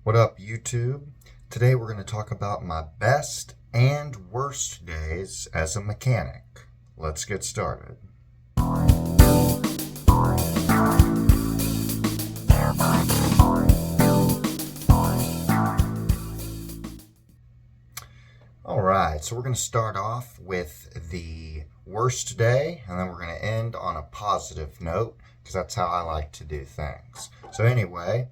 What up, YouTube? Today we're going to talk about my best and worst days as a mechanic. Let's get started. Alright, so we're going to start off with the worst day, and then we're going to end on a positive note, because that's how I like to do things. So anyway,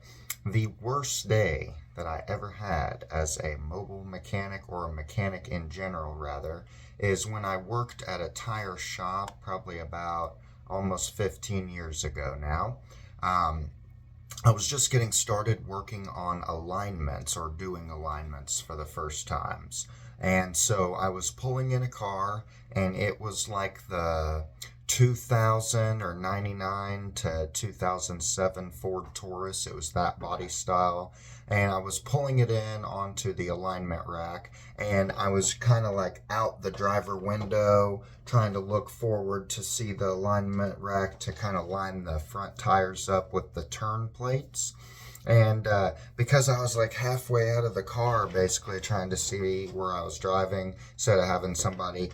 the worst day that I ever had as a mobile mechanic, or a mechanic in general rather, is when I worked at a tire shop probably about almost 15 years ago now. I was just getting started working on alignments or doing alignments for the first times. And so I was pulling in a car, and it was like the 2000 or 99 to 2007 Ford Taurus. It was that body style. And I was pulling it in onto the alignment rack, and I was kind of like out the driver window trying to look forward to see the alignment rack to kind of line the front tires up with the turn plates. And because I was like halfway out of the car, basically trying to see where I was driving, instead of having somebody,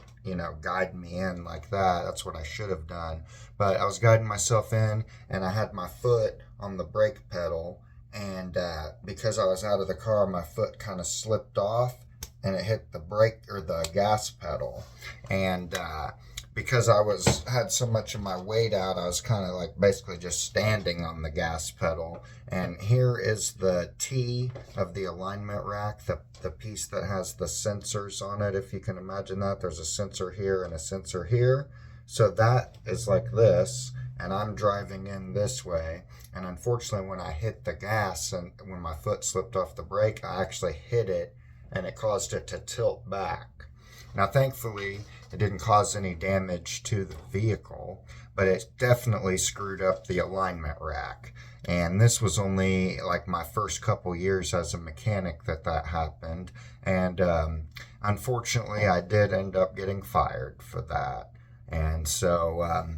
guide me in like that. That's what I should have done. But I was guiding myself in, and I had my foot on the brake pedal. And because I was out of the car, my foot kind of slipped off, and it hit the brake or the gas pedal. And because I had so much of my weight out, I was kind of like basically just standing on the gas pedal. And here is the T of the alignment rack, the piece that has the sensors on it, if you can imagine that. There's a sensor here and a sensor here. So that is like this, and I'm driving in this way. And unfortunately, when I hit the gas and when my foot slipped off the brake, I actually hit it, and it caused it to tilt back. Now, thankfully, it didn't cause any damage to the vehicle, but it definitely screwed up the alignment rack. And this was only like my first couple years as a mechanic that happened. And unfortunately, I did end up getting fired for that. And so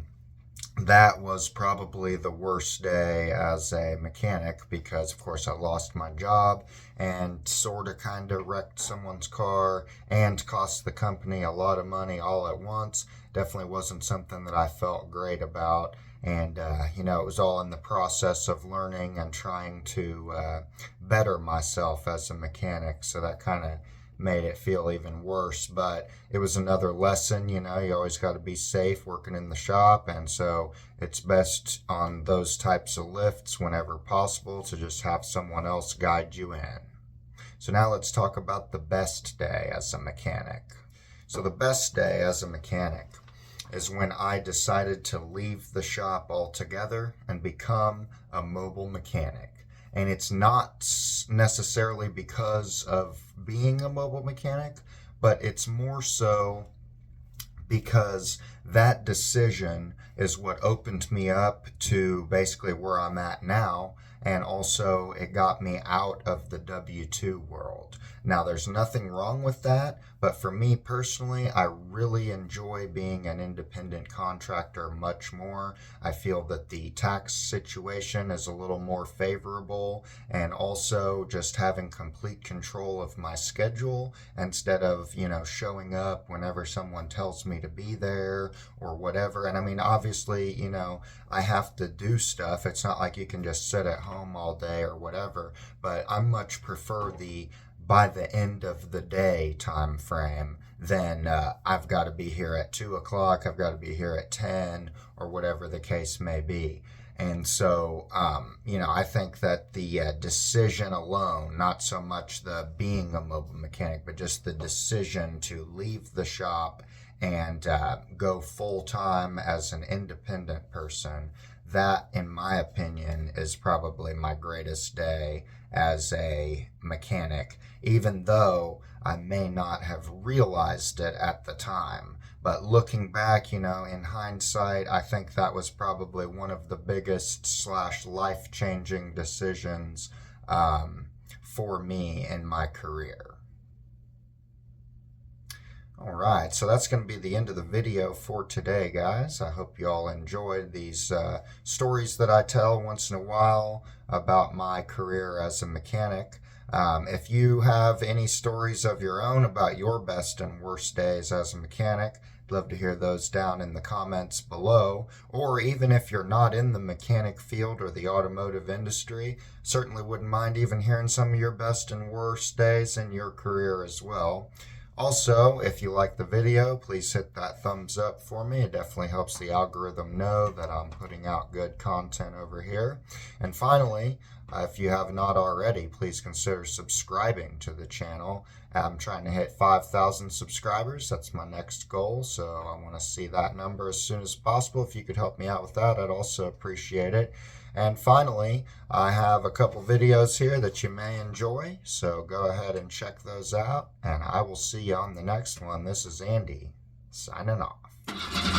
that was probably the worst day as a mechanic, because of course I lost my job and sort of kind of wrecked someone's car and cost the company a lot of money all at once. Definitely wasn't something that I felt great about. And it was all in the process of learning and trying to better myself as a mechanic, so that kind of made it feel even worse. But it was another lesson. You always got to be safe working in the shop, and so it's best on those types of lifts, whenever possible, to just have someone else guide you in. So now let's talk about the best day as a mechanic. So the best day as a mechanic is when I decided to leave the shop altogether and become a mobile mechanic. And it's not necessarily because of being a mobile mechanic, but it's more so because that decision is what opened me up to basically where I'm at now. And also it got me out of the W-2 world. Now, there's nothing wrong with that, but for me personally, I really enjoy being an independent contractor much more. I feel that the tax situation is a little more favorable, and also just having complete control of my schedule instead of, showing up whenever someone tells me to be there or whatever. And I mean, obviously, I have to do stuff. It's not like you can just sit at home all day or whatever, but I much prefer the by the end of the day time frame than I've got to be here at 2 o'clock, I've got to be here at 10, or whatever the case may be. And so, I think that the decision alone, not so much the being a mobile mechanic, but just the decision to leave the shop and go full-time as an independent person, that, in my opinion, is probably my greatest day as a mechanic, even though I may not have realized it at the time. But looking back, in hindsight, I think that was probably one of the biggest / life-changing decisions for me in my career. Alright, so that's going to be the end of the video for today, guys. I hope you all enjoyed these stories that I tell once in a while about my career as a mechanic. If you have any stories of your own about your best and worst days as a mechanic, I'd love to hear those down in the comments below. Or even if you're not in the mechanic field or the automotive industry, certainly wouldn't mind even hearing some of your best and worst days in your career as well. Also, if you like the video, please hit that thumbs up for me. It definitely helps the algorithm know that I'm putting out good content over here. And finally, if you have not already, please consider subscribing to the channel. I'm trying to hit 5,000 subscribers. That's my next goal, so I want to see that number as soon as possible. If you could help me out with that, I'd also appreciate it. And finally, I have a couple videos here that you may enjoy, so go ahead and check those out, and I will see you on the next one. This is Andy, signing off.